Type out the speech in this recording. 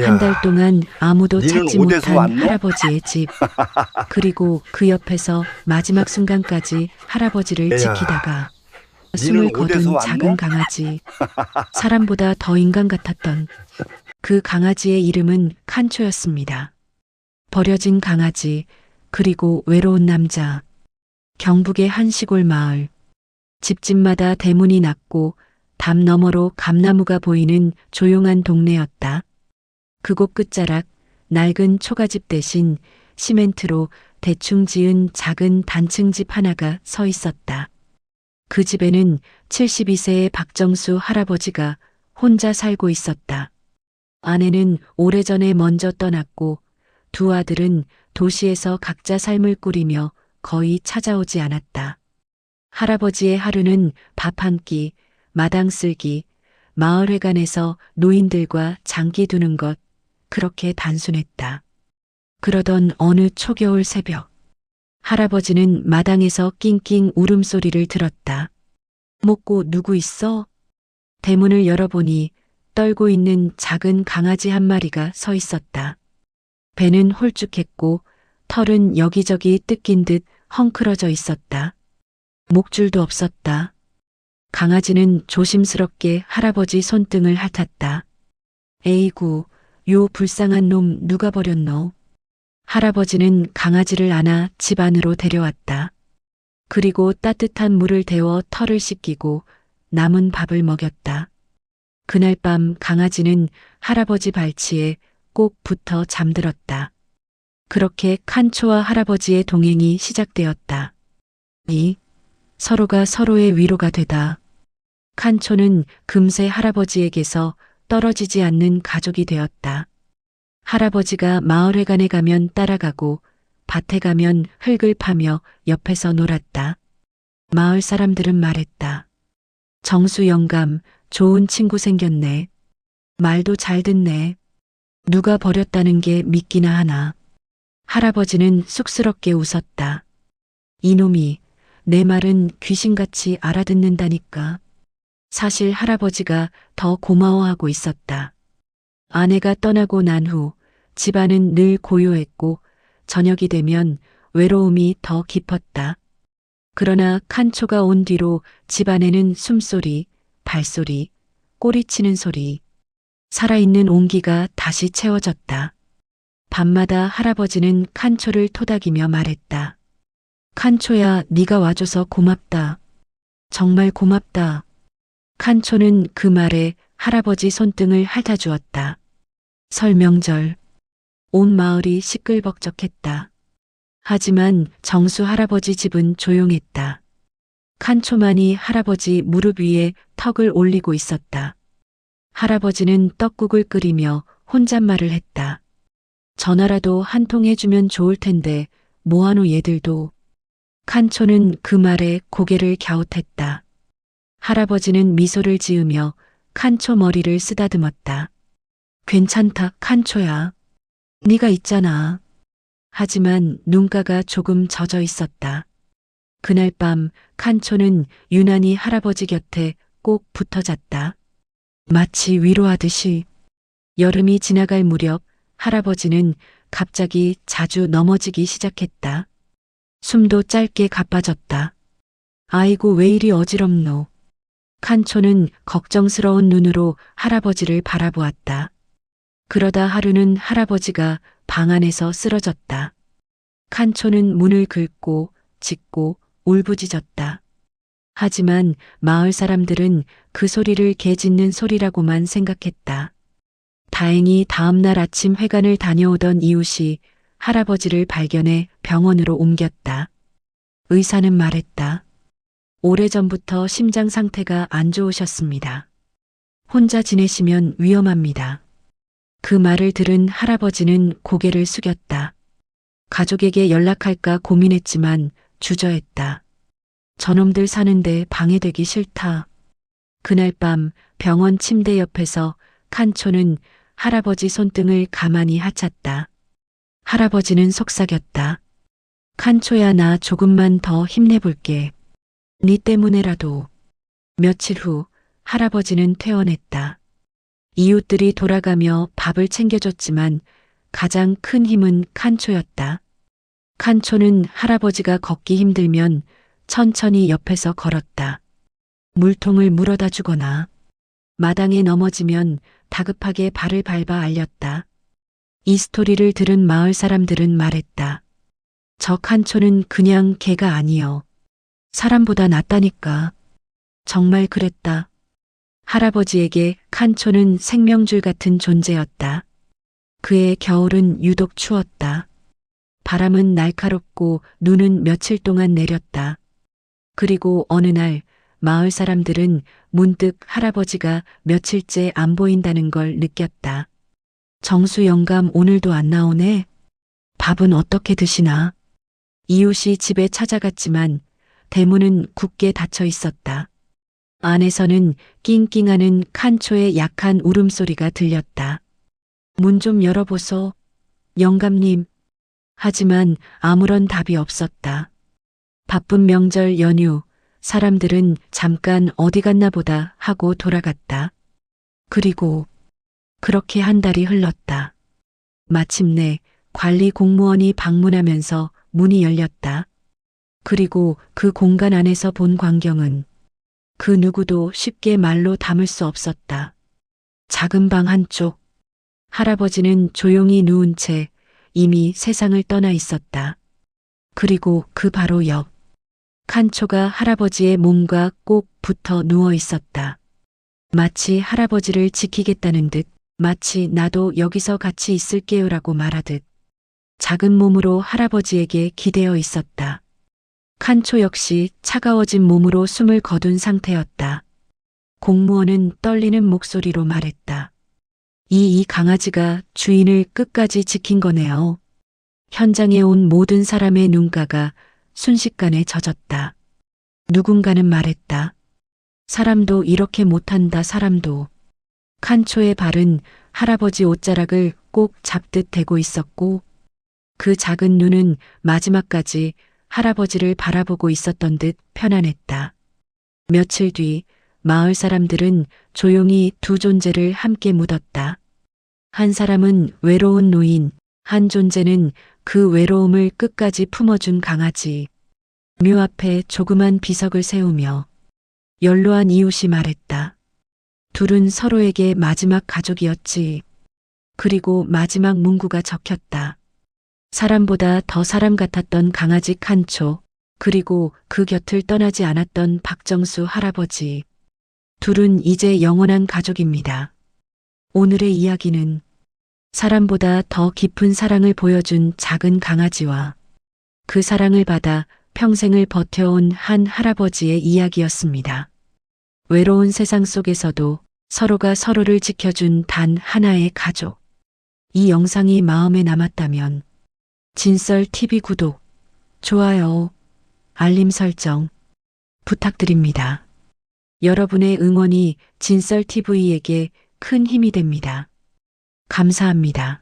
한 달 얘야, 동안 아무도 니는 찾지 어디서 못한 왔노? 할아버지의 집, 그리고 그 옆에서 마지막 순간까지 할아버지를 얘야, 지키다가 니는 숨을 어디서 거둔 작은 왔노? 강아지, 사람보다 더 인간 같았던 그 강아지의 이름은 칸초였습니다. 버려진 강아지, 그리고 외로운 남자, 경북의 한 시골 마을, 집집마다 대문이 났고 담 너머로 감나무가 보이는 조용한 동네였다. 그곳 끝자락 낡은 초가집 대신 시멘트로 대충 지은 작은 단층집 하나가 서 있었다. 그 집에는 72세의 박정수 할아버지가 혼자 살고 있었다. 아내는 오래전에 먼저 떠났고 두 아들은 도시에서 각자 삶을 꾸리며 거의 찾아오지 않았다. 할아버지의 하루는 밥 한 끼, 마당 쓸기, 마을회관에서 노인들과 장기 두는 것, 그렇게 단순했다. 그러던 어느 초겨울 새벽, 할아버지는 마당에서 낑낑 울음소리를 들었다. 먹고 누구 있어? 대문을 열어보니 떨고 있는 작은 강아지 한 마리가 서 있었다. 배는 홀쭉했고 털은 여기저기 뜯긴 듯 헝클어져 있었다. 목줄도 없었다. 강아지는 조심스럽게 할아버지 손등을 핥았다. 에이구, 요 불쌍한 놈 누가 버렸노? 할아버지는 강아지를 안아 집 안으로 데려왔다. 그리고 따뜻한 물을 데워 털을 씻기고 남은 밥을 먹였다. 그날 밤 강아지는 할아버지 발치에 꼭 붙어 잠들었다. 그렇게 칸초와 할아버지의 동행이 시작되었다. 서로가 서로의 위로가 되다. 칸초는 금세 할아버지에게서 떨어지지 않는 가족이 되었다. 할아버지가 마을회관에 가면 따라가고 밭에 가면 흙을 파며 옆에서 놀았다. 마을 사람들은 말했다. 정수 영감, 좋은 친구 생겼네. 말도 잘 듣네. 누가 버렸다는 게 믿기나 하나. 할아버지는 쑥스럽게 웃었다. 이놈이 내 말은 귀신같이 알아듣는다니까. 사실 할아버지가 더 고마워하고 있었다. 아내가 떠나고 난 후 집안은 늘 고요했고 저녁이 되면 외로움이 더 깊었다. 그러나 칸초가 온 뒤로 집안에는 숨소리, 발소리, 꼬리치는 소리, 살아있는 온기가 다시 채워졌다. 밤마다 할아버지는 칸초를 토닥이며 말했다. 칸초야, 네가 와줘서 고맙다. 정말 고맙다. 칸초는 그 말에 할아버지 손등을 핥아주었다. 설 명절, 온 마을이 시끌벅적했다. 하지만 정수 할아버지 집은 조용했다. 칸초만이 할아버지 무릎 위에 턱을 올리고 있었다. 할아버지는 떡국을 끓이며 혼잣말을 했다. 전화라도 한 통 해주면 좋을 텐데 뭐하노 얘들도. 칸초는 그 말에 고개를 갸웃했다. 할아버지는 미소를 지으며 칸초 머리를 쓰다듬었다. 괜찮다, 칸초야. 네가 있잖아. 하지만 눈가가 조금 젖어 있었다. 그날 밤 칸초는 유난히 할아버지 곁에 꼭 붙어 잤다. 마치 위로하듯이. 여름이 지나갈 무렵 할아버지는 갑자기 자주 넘어지기 시작했다. 숨도 짧게 가빠졌다. 아이고 왜 이리 어지럽노. 칸초는 걱정스러운 눈으로 할아버지를 바라보았다. 그러다 하루는 할아버지가 방 안에서 쓰러졌다. 칸초는 문을 긁고 짖고 울부짖었다. 하지만 마을 사람들은 그 소리를 개 짖는 소리라고만 생각했다. 다행히 다음날 아침 회관을 다녀오던 이웃이 할아버지를 발견해 병원으로 옮겼다. 의사는 말했다. 오래전부터 심장 상태가 안 좋으셨습니다. 혼자 지내시면 위험합니다. 그 말을 들은 할아버지는 고개를 숙였다. 가족에게 연락할까 고민했지만 주저했다. 저놈들 사는데 방해되기 싫다. 그날 밤 병원 침대 옆에서 칸초는 할아버지 손등을 가만히 하찼다. 할아버지는 속삭였다. 칸초야, 나 조금만 더 힘내볼게. 네 때문에라도. 며칠 후 할아버지는 퇴원했다. 이웃들이 돌아가며 밥을 챙겨줬지만 가장 큰 힘은 칸초였다. 칸초는 할아버지가 걷기 힘들면 천천히 옆에서 걸었다. 물통을 물어다 주거나 마당에 넘어지면 다급하게 발을 밟아 알렸다. 이 스토리를 들은 마을 사람들은 말했다. 저 칸초는 그냥 개가 아니여. 사람보다 낫다니까. 정말 그랬다. 할아버지에게 칸초는 생명줄 같은 존재였다. 그의 겨울은 유독 추웠다. 바람은 날카롭고 눈은 며칠 동안 내렸다. 그리고 어느 날 마을 사람들은 문득 할아버지가 며칠째 안 보인다는 걸 느꼈다. 정수 영감 오늘도 안 나오네. 밥은 어떻게 드시나? 이웃이 집에 찾아갔지만 대문은 굳게 닫혀 있었다. 안에서는 낑낑하는 칸초의 약한 울음소리가 들렸다. 문 좀 열어보소, 영감님. 하지만 아무런 답이 없었다. 바쁜 명절 연휴, 사람들은 잠깐 어디 갔나 보다 하고 돌아갔다. 그리고 그렇게 한 달이 흘렀다. 마침내 관리 공무원이 방문하면서 문이 열렸다. 그리고 그 공간 안에서 본 광경은 그 누구도 쉽게 말로 담을 수 없었다. 작은 방 한쪽, 할아버지는 조용히 누운 채 이미 세상을 떠나 있었다. 그리고 그 바로 옆, 칸초가 할아버지의 몸과 꼭 붙어 누워 있었다. 마치 할아버지를 지키겠다는 듯, 마치 나도 여기서 같이 있을게요라고 말하듯 작은 몸으로 할아버지에게 기대어 있었다. 칸초 역시 차가워진 몸으로 숨을 거둔 상태였다. 공무원은 떨리는 목소리로 말했다. 이 강아지가 주인을 끝까지 지킨 거네요. 현장에 온 모든 사람의 눈가가 순식간에 젖었다. 누군가는 말했다. 사람도 이렇게 못한다, 사람도. 칸초의 발은 할아버지 옷자락을 꼭 잡듯 대고 있었고 그 작은 눈은 마지막까지 할아버지를 바라보고 있었던 듯 편안했다. 며칠 뒤 마을 사람들은 조용히 두 존재를 함께 묻었다. 한 사람은 외로운 노인, 한 존재는 그 외로움을 끝까지 품어준 강아지. 묘 앞에 조그만 비석을 세우며 연로한 이웃이 말했다. 둘은 서로에게 마지막 가족이었지. 그리고 마지막 문구가 적혔다. 사람보다 더 사람 같았던 강아지 칸초, 그리고 그 곁을 떠나지 않았던 박정수 할아버지. 둘은 이제 영원한 가족입니다. 오늘의 이야기는 사람보다 더 깊은 사랑을 보여준 작은 강아지와 그 사랑을 받아 평생을 버텨온 한 할아버지의 이야기였습니다. 외로운 세상 속에서도 서로가 서로를 지켜준 단 하나의 가족. 이 영상이 마음에 남았다면 진썰TV 구독, 좋아요, 알림 설정 부탁드립니다. 여러분의 응원이 진썰TV에게 큰 힘이 됩니다. 감사합니다.